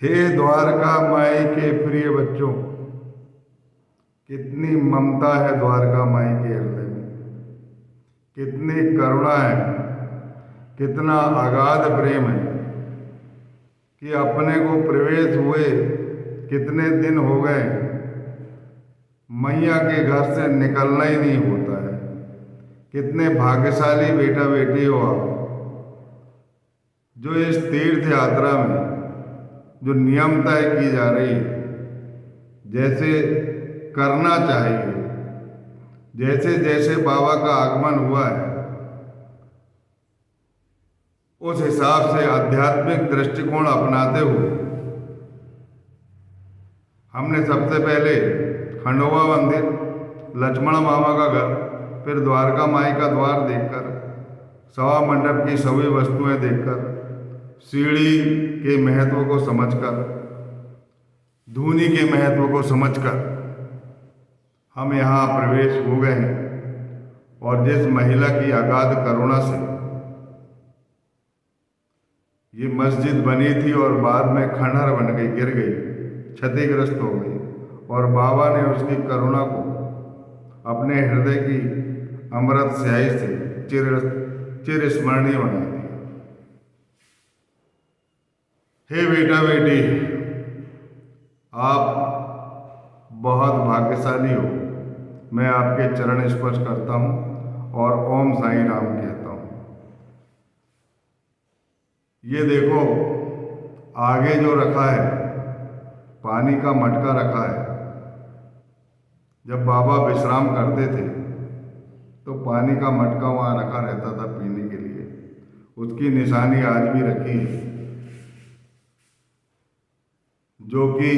हे द्वारका माई के प्रिय बच्चों, कितनी ममता है द्वारका माई के हृदय में, कितनी करुणा है, कितना अगाध प्रेम है कि अपने को प्रवेश हुए कितने दिन हो गए, मैया के घर से निकलना ही नहीं होता है। कितने भाग्यशाली बेटा बेटी हो आप, जो इस तीर्थ यात्रा में जो नियम तय की जा रही है, जैसे करना चाहिए, जैसे जैसे बाबा का आगमन हुआ है उस हिसाब से आध्यात्मिक दृष्टिकोण अपनाते हुए हमने सबसे पहले खंडोबा मंदिर, लक्ष्मण मामा का घर, फिर द्वारका माई का द्वार देखकर, सभा मंडप की सभी वस्तुएं देखकर, सीढ़ी के महत्व को समझकर, धूनी के महत्व को समझकर हम यहाँ प्रवेश हो गए हैं। और जिस महिला की अगाध करुणा से ये मस्जिद बनी थी और बाद में खंडहर बन गई, गिर गई, क्षतिग्रस्त हो गई, और बाबा ने उसकी करुणा को अपने हृदय की अमृत स्याही से चिर स्मरणीय बना दिया। हे बेटा बेटी, आप बहुत भाग्यशाली हो। मैं आपके चरण स्पर्श करता हूँ और ओम साईं राम कहता हूँ। ये देखो आगे जो रखा है, पानी का मटका रखा है। जब बाबा विश्राम करते थे तो पानी का मटका वहाँ रखा रहता था पीने के लिए। उसकी निशानी आज भी रखी है, जो कि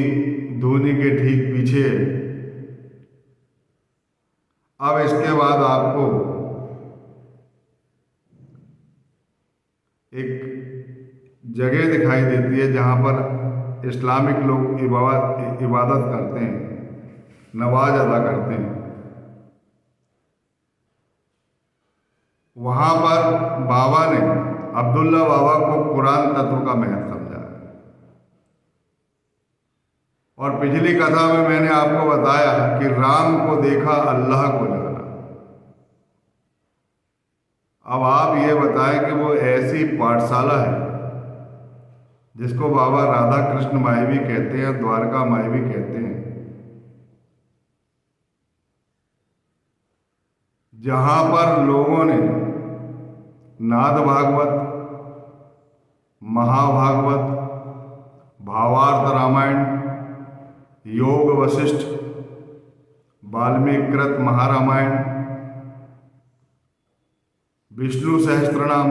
धूनी के ठीक पीछे है। अब इसके बाद आपको एक जगह दिखाई देती है जहाँ पर इस्लामिक लोग इबादत करते हैं, नमाज अदा करते हैं। वहाँ पर बाबा ने, अब्दुल्ला बाबा को कुरान तत्व का महत्व समझाया। और पिछली कथा में मैंने आपको बताया कि राम को देखा अल्लाह को जाना। अब आप ये बताएं कि वो ऐसी पाठशाला है जिसको बाबा राधा कृष्ण माई भी कहते हैं, द्वारका माई भी कहते हैं, जहां पर लोगों ने नाद भागवत, महाभागवत, भावार्थ रामायण, योग वशिष्ठ, वाल्मीकि कृत महारामायण, विष्णु सहस्त्रनाम,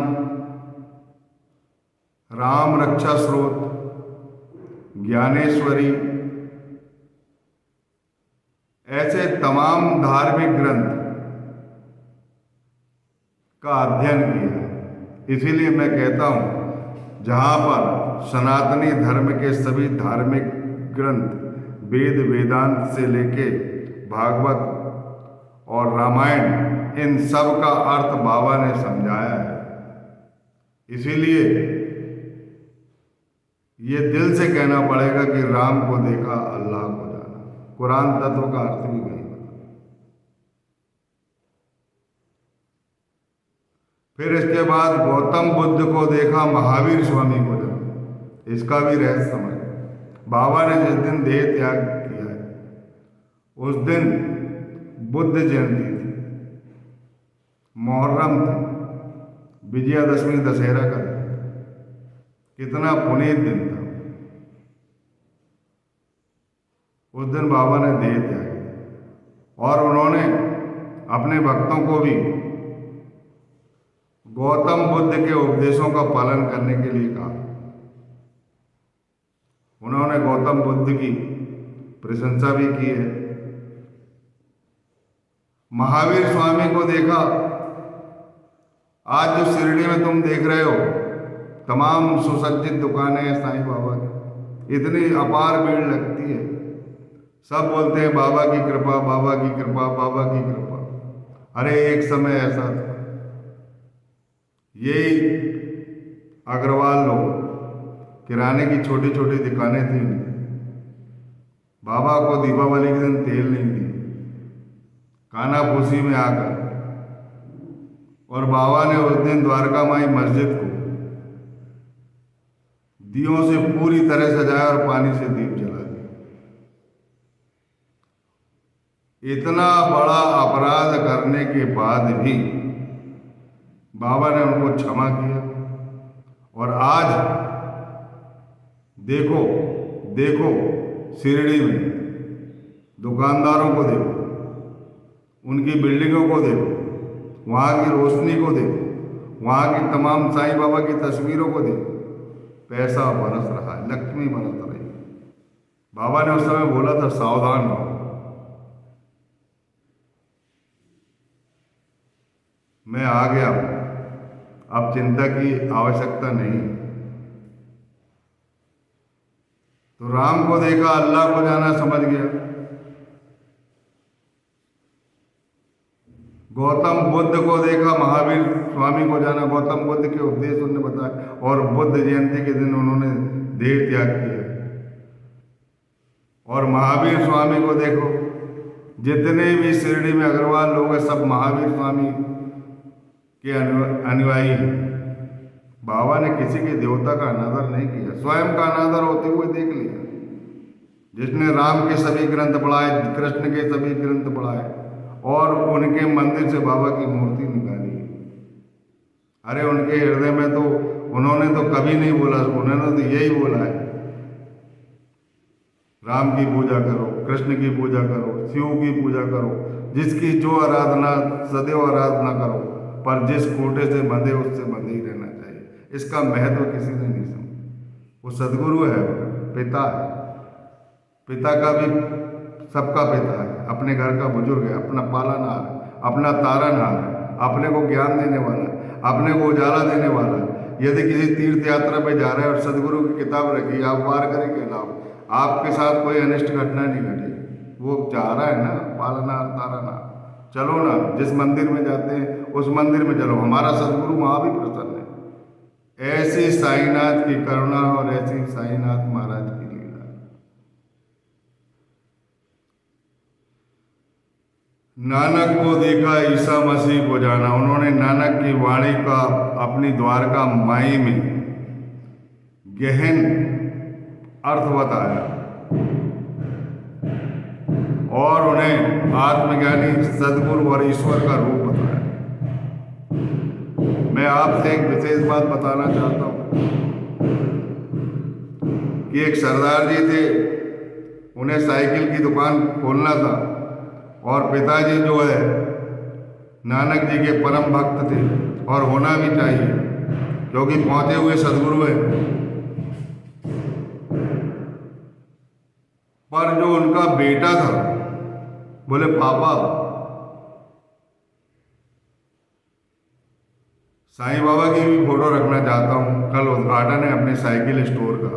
राम रक्षा स्रोत, ज्ञानेश्वरी, ऐसे तमाम धार्मिक ग्रंथ का अध्ययन किया है। इसीलिए मैं कहता हूँ, जहाँ पर सनातनी धर्म के सभी धार्मिक ग्रंथ, वेद वेदांत से लेके भागवत और रामायण, इन सब का अर्थ बाबा ने समझाया है। इसीलिए ये दिल से कहना पड़ेगा कि राम को देखा अल्लाह को जाना। कुरान तत्व का अर्थ भी वही बता। फिर इसके बाद गौतम बुद्ध को देखा महावीर स्वामी को जाना। इसका भी रहस्य समझ। बाबा ने जिस दिन देह त्याग किया है उस दिन बुद्ध जयंती थी, मुहर्रम थी, विजयादशमी दशहरा का दिन। कितना पुनीत दिन था। उस दिन बाबा ने देह त्यागी और उन्होंने अपने भक्तों को भी गौतम बुद्ध के उपदेशों का पालन करने के लिए कहा। उन्होंने गौतम बुद्ध की प्रशंसा भी की है। महावीर स्वामी को देखा। आज जो शिरडी में तुम देख रहे हो, तमाम सुसज्जित दुकानें हैं साईं बाबा की, इतनी अपार भीड़ लगती है। सब बोलते हैं बाबा की कृपा, बाबा की कृपा, बाबा की कृपा। अरे एक समय ऐसा था, यही अग्रवाल लोग किराने की छोटी छोटी दुकानें थी। बाबा को दीपावली के दिन तेल नहीं दी, कानाफूसी में आकर, और बाबा ने उस दिन द्वारका माई मस्जिद को दियों से पूरी तरह सजाया और पानी से दीप जला दिया। इतना बड़ा अपराध करने के बाद भी बाबा ने उनको क्षमा किया। और आज देखो देखो शिरडी में दुकानदारों को देखो, उनकी बिल्डिंगों को देखो, वहाँ की रोशनी को देखो, वहाँ की तमाम साईं बाबा की तस्वीरों को देखो। पैसा बरस रहा है, लक्ष्मी बरस रही है। बाबा ने उस समय बोला था सावधान रहो। मैं आ गया हूं, अब चिंता की आवश्यकता नहीं। तो राम को देखा, अल्लाह को जाना समझ गया। गौतम बुद्ध को देखा, महावीर स्वामी को जाना। गौतम बुद्ध के उपदेश उन्होंने बताया और बुद्ध जयंती के दिन उन्होंने देह त्याग किया। और महावीर स्वामी को देखो, जितने भी शिरडी में अग्रवाल लोग हैं सब महावीर स्वामी के अनुयायी हैं। बाबा ने किसी के देवता का अनादर नहीं किया, स्वयं का अनादर होते हुए देख लिया। जिसने राम के सभी ग्रंथ पढ़ाए, कृष्ण के सभी ग्रंथ पढ़ाए और उनके मंदिर से बाबा की मूर्ति निकाली। अरे उनके हृदय में तो उन्होंने तो कभी नहीं बोला, उन्होंने तो यही बोला है, राम की पूजा करो, कृष्ण की पूजा करो, शिव की पूजा करो, जिसकी जो आराधना सदैव आराधना करो, पर जिस खूंटे से बंधे उससे बंधे ही रहना चाहिए। इसका महत्व किसी ने नहीं समझा। वो सदगुरु है, पिता है, पिता का भी सबका पिता है, अपने घर का बुजुर्ग है, अपना पालनहार है, अपना तारनहार है, अपने को ज्ञान देने वाला है, अपने को उजाला देने वाला है। यदि किसी तीर्थ यात्रा पे जा रहे हैं और सदगुरु की किताब रखी, आप वार करें के अलावा आपके साथ कोई अनिष्ट घटना नहीं घटी, वो चाह रहा है ना, पालनहार तारनहार। चलो ना, जिस मंदिर में जाते हैं उस मंदिर में चलो, हमारा सदगुरु वहाँ भी प्रसन्न है। ऐसी साईनाथ की करुणा और ऐसी साईनाथ महाराज की लीला। नानक को देखा ईसा मसीह को जाना। उन्होंने नानक की वाणी का अपनी द्वारका माई में गहन अर्थ बताया और उन्हें आत्मज्ञानी सदगुरु और ईश्वर का रूप बताया। मैं आपसे एक विशेष बात बताना चाहता हूँ कि एक सरदार जी थे, उन्हें साइकिल की दुकान खोलना था और पिताजी जो है नानक जी के परम भक्त थे और होना भी चाहिए क्योंकि पहुंचे हुए सदगुरु हैं। पर जो उनका बेटा था बोले पापा साईं बाबा की भी फोटो रखना चाहता हूँ, कल उद्घाटन है अपने साइकिल स्टोर का।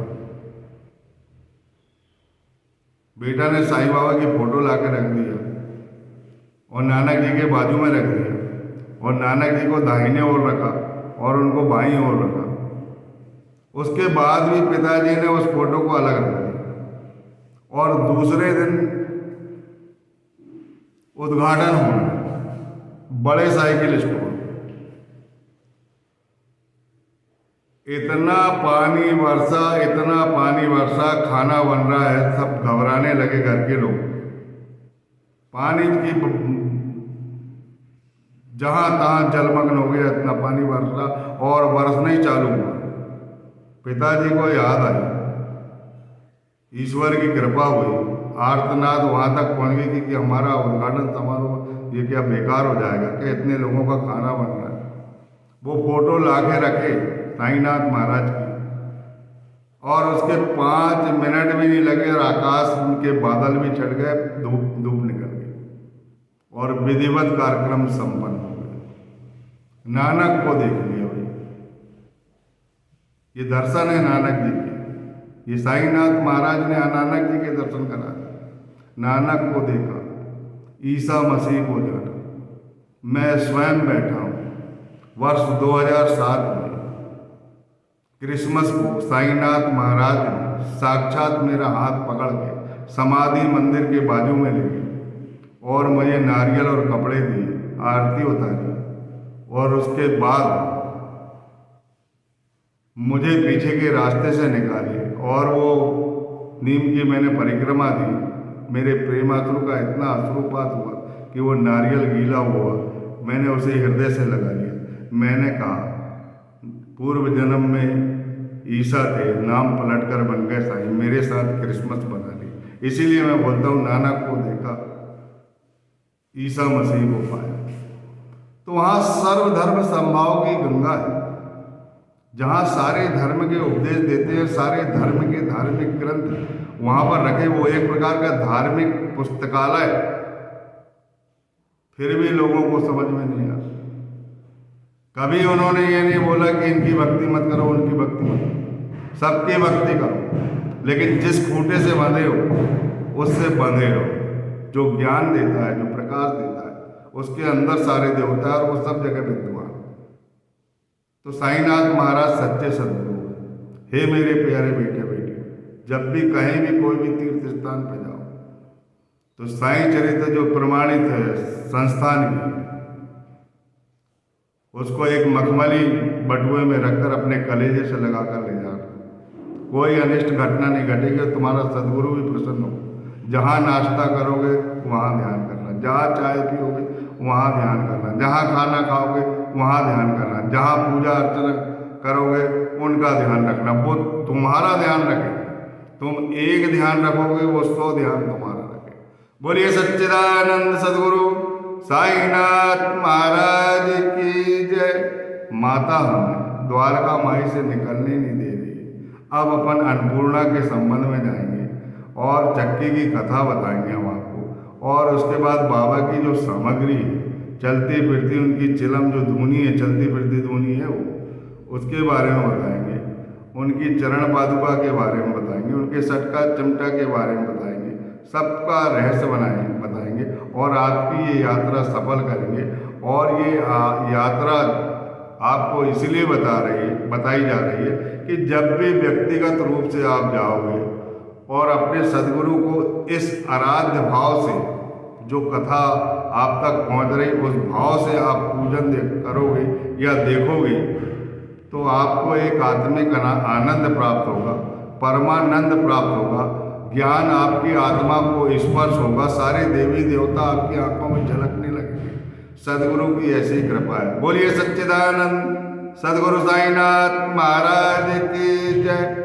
बेटा ने साईं बाबा की फोटो लाकर रख दिया और नानक जी के बाजू में रख दिया और नानक जी को दाहिने ओर रखा और उनको बाईं ओर रखा। उसके बाद भी पिताजी ने उस फोटो को अलग रख दिया और दूसरे दिन उद्घाटन होना बड़े साइकिल स्टोर। इतना पानी वर्षा, इतना पानी वर्षा, खाना बन रहा है, सब घबराने लगे घर के लोग। पानी की जहां तहां जलमग्न हो गया, इतना पानी वर्षा और बरसना ही चालू हुआ। पिताजी को याद आई, ईश्वर की कृपा हुई, आर्तनाद वहां तक पहुंच गई कि हमारा उद्घाटन समारोह ये क्या बेकार हो जाएगा, कि इतने लोगों का खाना बन रहा है। वो फोटो लाके रखे साईनाथ महाराज की और उसके 5 मिनट भी नहीं लगे और आकाश के बादल भी छट गए, धूप निकल गई और विधिवत कार्यक्रम संपन्न हो गए। नानक को देख लिया भाई, ये दर्शन है नानक जी के। ये साईनाथ महाराज ने नानक जी के दर्शन करा, नानक को देखा, ईसा मसीह को जाना। मैं स्वयं बैठा हूँ वर्ष 2007 में क्रिसमस को साईनाथ महाराज ने साक्षात मेरा हाथ पकड़ के समाधि मंदिर के बाजू में ले गए और मुझे नारियल और कपड़े दिए, आरती उतारी और उसके बाद मुझे पीछे के रास्ते से निकाले और वो नीम की मैंने परिक्रमा दी। मेरे प्रेमाश्रु का इतना अश्रुपात हुआ कि वो नारियल गीला हुआ, मैंने उसे हृदय से लगा लिया। मैंने कहा पूर्व जन्म में ईसा थे, नाम पलटकर बन गए साईं, मेरे साथ क्रिसमस बना ली। इसीलिए मैं बोलता हूँ नानक को देखा, ईसा मसीह को पाया। तो वहाँ सर्वधर्म समभाव की गंगा है, जहाँ सारे धर्म के उपदेश देते हैं, सारे धर्म के धार्मिक ग्रंथ वहाँ पर रखे। वो एक प्रकार का धार्मिक पुस्तकालय, फिर भी लोगों को समझ में नहीं आता। कभी उन्होंने ये नहीं बोला कि इनकी भक्ति मत करो, उनकी भक्ति मत करो, सबकी भक्ति करो, लेकिन जिस खूंटे से बंधे हो उससे बंधे रहो। जो ज्ञान देता है, जो प्रकाश देता है, उसके अंदर सारे देवता है और वो सब जगह विद्यमान। तो साईनाथ महाराज सच्चे सद्गुरु। हे मेरे प्यारे बेटे बेटी, जब भी कहीं भी कोई भी तीर्थ स्थान पर जाओ तो साईं चरित्र जो प्रमाणित है संस्थान की, उसको एक मखमली बटुए में रखकर अपने कलेजे से लगाकर ले जाना। कोई अनिष्ट घटना नहीं घटेगी, तुम्हारा सद्गुरु भी प्रसन्न हो। जहाँ नाश्ता करोगे वहाँ ध्यान करना, जहाँ चाय पियोगे वहाँ ध्यान करना, जहाँ खाना खाओगे वहाँ ध्यान करना, जहाँ पूजा अर्चना करोगे उनका ध्यान रखना। वो तुम्हारा ध्यान रखे, तुम एक ध्यान रखोगे वो 100 ध्यान तुम्हारा रखे। बोलिए सच्चिदानंद सद्गुरु साईनाथ महाराज की जय। माता हमें द्वारका माई से निकलने नहीं दे रही। अब अपन अन्नपूर्णा के संबंध में जाएंगे और चक्की की कथा बताएंगे हम आपको, और उसके बाद बाबा की जो सामग्री है, चलती फिरती उनकी चिलम जो धुनी है, चलती फिरती धुनी है, वो उसके बारे में बताएंगे, उनकी चरण पादुका के बारे में बताएंगे, उनके सटका चिमटा के बारे में बताएंगे, सबका रहस्य बताएंगे और आपकी ये यात्रा सफल करेंगे। और ये यात्रा आपको इसलिए बताई जा रही है कि जब भी व्यक्तिगत रूप से आप जाओगे और अपने सद्गुरु को इस आराध्य भाव से, जो कथा आप तक पहुंच रही उस भाव से आप पूजन करोगे या देखोगे, तो आपको एक आत्मिक आनंद प्राप्त होगा, परमानंद प्राप्त होगा, ज्ञान आपकी आत्मा को स्पर्श होगा, सारे देवी देवता आपकी आंखों में झलकने लगेंगे। सद्गुरु की ऐसी कृपा है। बोलिए सच्चिदानंद सद्गुरु साईनाथ महाराज की जय।